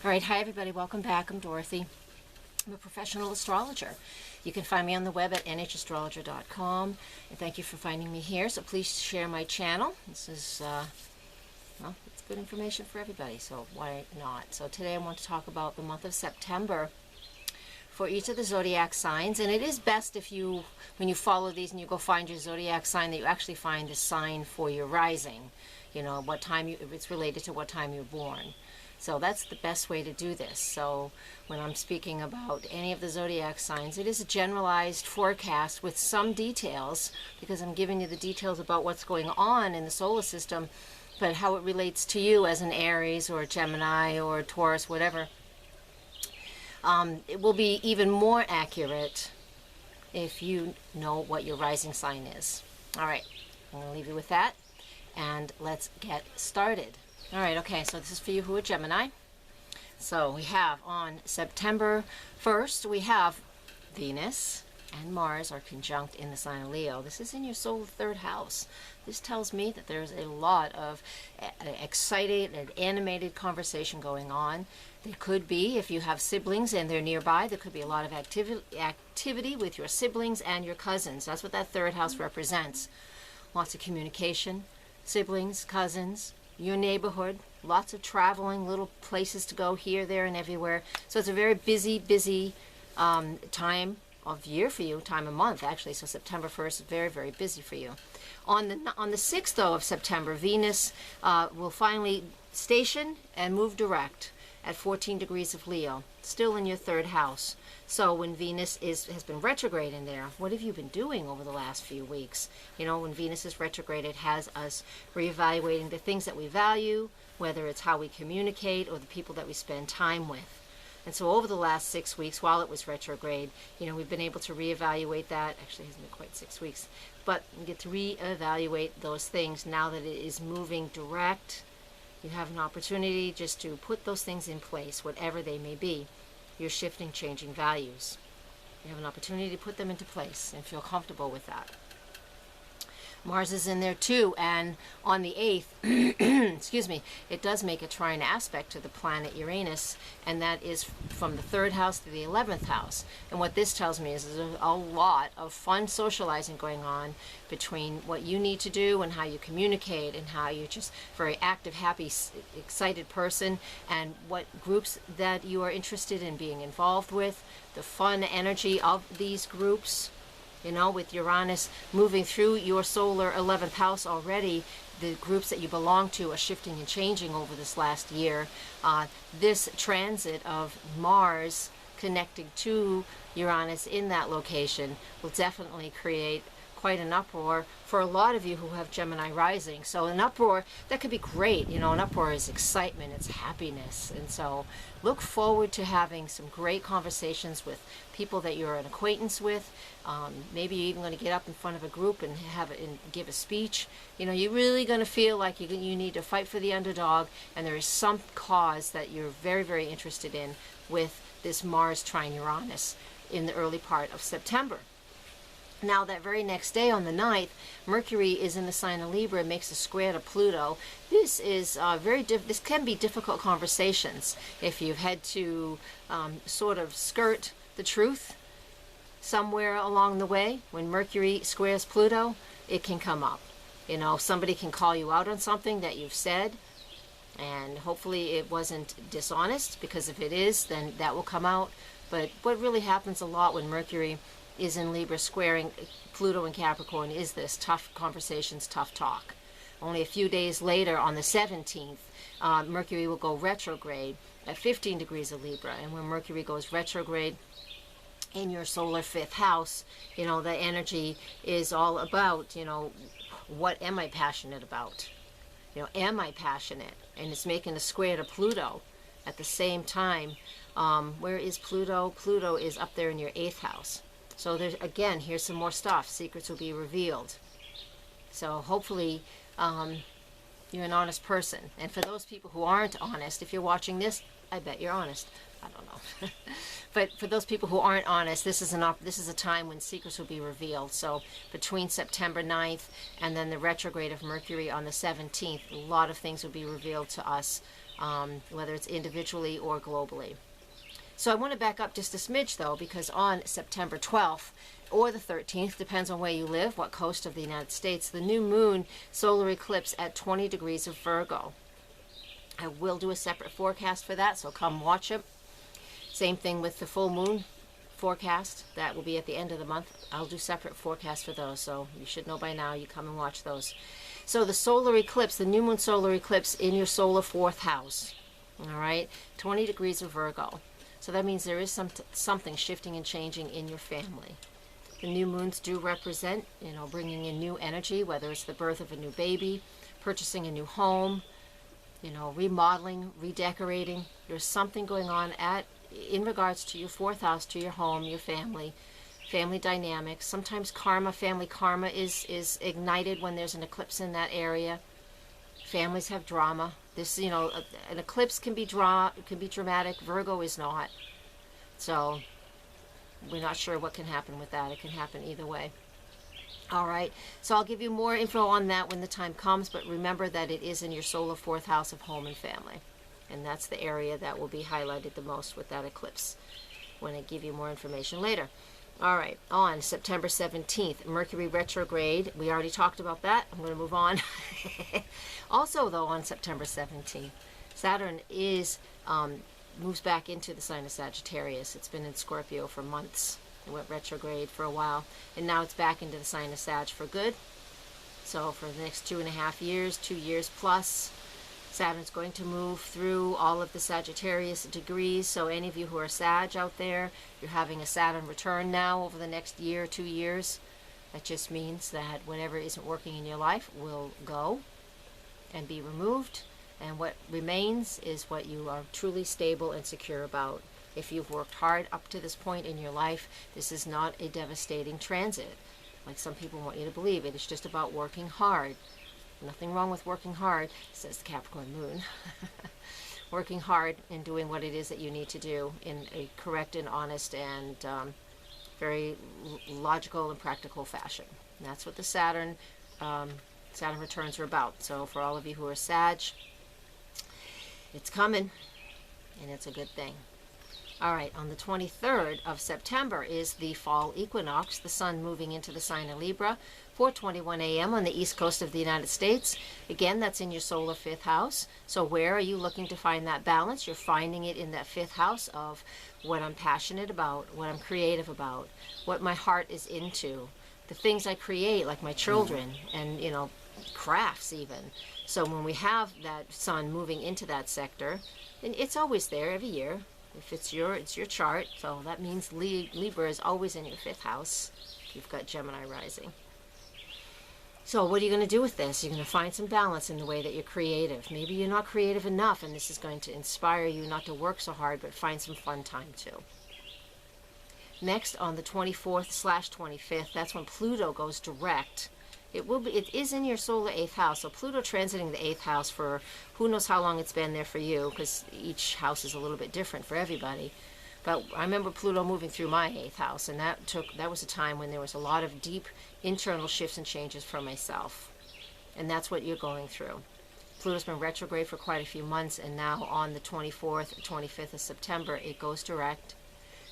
All right, hi everybody, welcome back. I'm Dorothy. I'm a professional astrologer. You can find me on the web at nhastrologer.com, and thank you for finding me here. So please share my channel. This is, well, it's good information for everybody, so why not? So today I want to talk about the month of September for each of the zodiac signs, and it is best if you, when you follow these and you go find your zodiac sign, that you actually find the sign for your rising. You know, what time it's related to what time you're born. So that's the best way to do this. So when I'm speaking about any of the zodiac signs, it is a generalized forecast with some details, because I'm giving you the details about what's going on in the solar system, but how it relates to you as an Aries or a Gemini or a Taurus, whatever. It will be even more accurate if you know what your rising sign is. All right, I'm going to leave you with that, and let's get started. All right, okay, so this is for you who are Gemini. So we have on September 1st, we have Venus and Mars are conjunct in the sign of Leo. This is in your solar third house. This tells me that there's a lot of excited and animated conversation going on. There could be, if you have siblings and they're nearby, there could be a lot of activity with your siblings and your cousins. That's what that third house represents. Lots of communication, siblings, cousins, your neighborhood, lots of traveling, little places to go here, there, and everywhere. So it's a very busy time of year for you, time of month actually. So September 1st is very, very busy for you. On the 6th though of September, Venus will finally station and move direct at 14 degrees of Leo, still in your third house. So when Venus has been retrograde in there, what have you been doing over the last few weeks? You know, when Venus is retrograde, it has us reevaluating the things that we value, whether it's how we communicate or the people that we spend time with. And so over the last 6 weeks, while it was retrograde, you know, we've been able to reevaluate that. Actually, it hasn't been quite 6 weeks, but we get to reevaluate those things now that it is moving direct. You have an opportunity just to put those things in place, whatever they may be. You're shifting, changing values. You have an opportunity to put them into place and feel comfortable with that. Mars is in there too, and on the 8th, excuse me, it does make a trine aspect to the planet Uranus, and that is from the 3rd house to the 11th house. And what this tells me is there's a lot of fun socializing going on between what you need to do and how you communicate and how you're just very active, happy, excited person, and what groups that you are interested in being involved with, the fun energy of these groups. You know, with Uranus moving through your solar 11th house already, the groups that you belong to are shifting and changing over this last year. This transit of Mars connecting to Uranus in that location will definitely create quite an uproar for a lot of you who have Gemini rising. So an uproar, that could be great. You know, an uproar is excitement, it's happiness. And so look forward to having some great conversations with people that you're an acquaintance with. Maybe you're even going to get up in front of a group and give a speech. You know, you're really going to feel like you need to fight for the underdog, and there is some cause that you're very, very interested in with this Mars trine Uranus in the early part of September. Now, that very next day on the 9th, Mercury is in the sign of Libra and makes a square to Pluto. This is this can be difficult conversations if you've had to sort of skirt the truth somewhere along the way. When Mercury squares Pluto, it can come up. You know, somebody can call you out on something that you've said, and hopefully it wasn't dishonest, because if it is, then that will come out. But what really happens a lot when Mercury is in Libra squaring Pluto and Capricorn is this tough conversations, tough talk. Only a few days later, on the 17th, Mercury will go retrograde at 15 degrees of Libra. And when Mercury goes retrograde in your solar 5th house, you know, the energy is all about, you know, what am I passionate about? You know, am I passionate? And it's making a square to Pluto at the same time. Where is Pluto? Pluto is up there in your 8th house. So there's, again, here's some more stuff. Secrets will be revealed. So hopefully you're an honest person. And for those people who aren't honest, if you're watching this, I bet you're honest. I don't know. But for those people who aren't honest, this is a time when secrets will be revealed. So between September 9th and then the retrograde of Mercury on the 17th, a lot of things will be revealed to us whether it's individually or globally. So I want to back up just a smidge, though, because on September 12th or the 13th, depends on where you live, what coast of the United States, the new moon solar eclipse at 20 degrees of Virgo. I will do a separate forecast for that, so come watch it. Same thing with the full moon forecast. That will be at the end of the month. I'll do separate forecasts for those, so you should know by now. You come and watch those. So the solar eclipse, the new moon solar eclipse in your solar 4th house, all right, 20 degrees of Virgo. So that means there is something shifting and changing in your family. The new moons do represent, you know, bringing in new energy, whether it's the birth of a new baby, purchasing a new home, you know, remodeling, redecorating. There's something going on in regards to your 4th house, to your home, your family dynamics. Sometimes family karma is ignited when there's an eclipse in that area. Families have drama. This, you know, an eclipse can be dramatic. Virgo is not. So we're not sure what can happen with that. It can happen either way. All right. So I'll give you more info on that when the time comes, but remember that it is in your solar 4th house of home and family. And that's the area that will be highlighted the most with that eclipse when I give you more information later. All right, on September 17th, Mercury retrograde. We already talked about that. I'm going to move on. Also, though, on September 17th, Saturn moves back into the sign of Sagittarius. It's been in Scorpio for months. It went retrograde for a while, and now it's back into the sign of Sag for good. So for the next 2.5 years, 2 years plus, Saturn's going to move through all of the Sagittarius degrees. So any of you who are Sag out there, you're having a Saturn return now over the next year, 2 years. That just means that whatever isn't working in your life will go and be removed. And what remains is what you are truly stable and secure about. If you've worked hard up to this point in your life, this is not a devastating transit, like some people want you to believe. It is just about working hard. Nothing wrong with working hard, says the Capricorn moon. Working hard and doing what it is that you need to do in a correct and honest and very logical and practical fashion. And that's what the Saturn returns are about. So for all of you who are Sag, it's coming, and it's a good thing. All right, on the 23rd of September is the fall equinox, the sun moving into the sign of Libra, 4:21 a.m. on the east coast of the United States. Again, that's in your solar 5th house. So where are you looking to find that balance? You're finding it in that 5th house of what I'm passionate about, what I'm creative about, what my heart is into, the things I create, like my children, and, you know, crafts even. So when we have that sun moving into that sector, and it's always there every year. If it's your chart, so that means Libra is always in your 5th house if you've got Gemini rising. So what are you going to do with this? You're going to find some balance in the way that you're creative. Maybe you're not creative enough, and this is going to inspire you not to work so hard, but find some fun time too. Next, on the 24th/25th, that's when Pluto goes direct. It is in your solar 8th house, so Pluto transiting the 8th house for who knows how long it's been there for you, because each house is a little bit different for everybody. But I remember Pluto moving through my 8th house, and that was a time when there was a lot of deep internal shifts and changes for myself. And that's what you're going through. Pluto's been retrograde for quite a few months, and now on the 24th or 25th of September, it goes direct.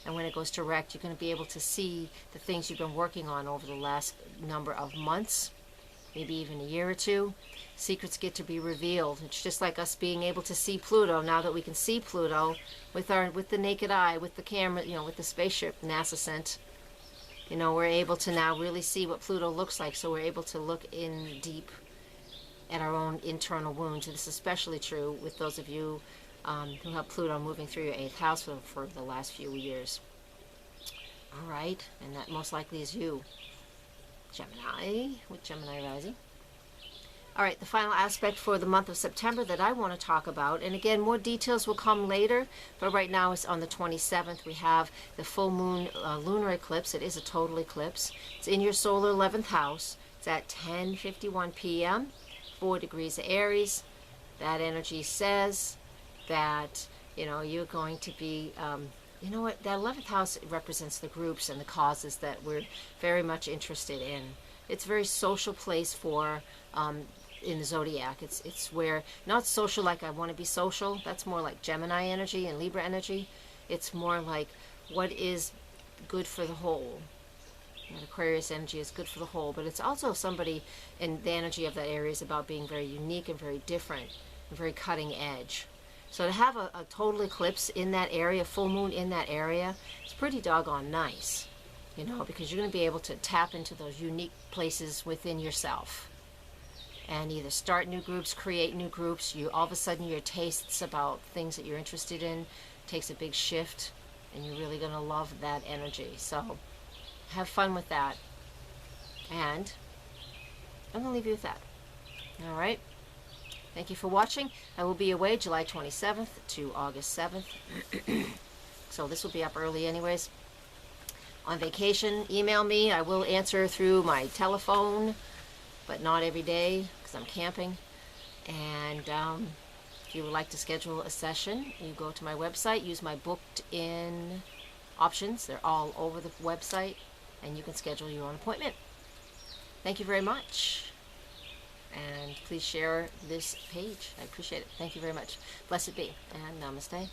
And when it goes direct, you're going to be able to see the things you've been working on over the last number of months, maybe even a year or two. Secrets get to be revealed. It's just like us being able to see Pluto. Now that we can see Pluto with the naked eye, with the camera, you know, with the spaceship NASA sent, you know, we're able to now really see what Pluto looks like. So we're able to look in deep at our own internal wounds. This is especially true with those of you who have Pluto moving through your 8th house for the last few years. All right, and that most likely is you, Gemini, with Gemini rising. All right, the final aspect for the month of September that I want to talk about, and again, more details will come later, but right now it's on the 27th. We have the full moon lunar eclipse. It is a total eclipse. It's in your solar 11th house. It's at 10:51 p.m., 4 degrees of Aries. That energy says that, you know, you're going to be, you know what, that 11th house represents the groups and the causes that we're very much interested in. It's a very social place for in the zodiac. It's where, not social like I want to be social. That's more like Gemini energy and Libra energy. It's more like what is good for the whole. And Aquarius energy is good for the whole, but it's also somebody, and the energy of that area is about being very unique and very different and very cutting edge. So to have a total eclipse in that area, full moon in that area, it's pretty doggone nice, you know, because you're going to be able to tap into those unique places within yourself and either start new groups, create new groups. You all of a sudden your tastes about things that you're interested in takes a big shift, and you're really going to love that energy. So have fun with that, and I'm going to leave you with that. All right. Thank you for watching. I will be away July 27th to August 7th. So this will be up early anyways. On vacation, email me. I will answer through my telephone, but not every day because I'm camping. And if you would like to schedule a session, you go to my website, use my booked in options. They're all over the website, and you can schedule your own appointment. Thank you very much. And please share this page. I appreciate it. Thank you very much. Blessed be, and namaste.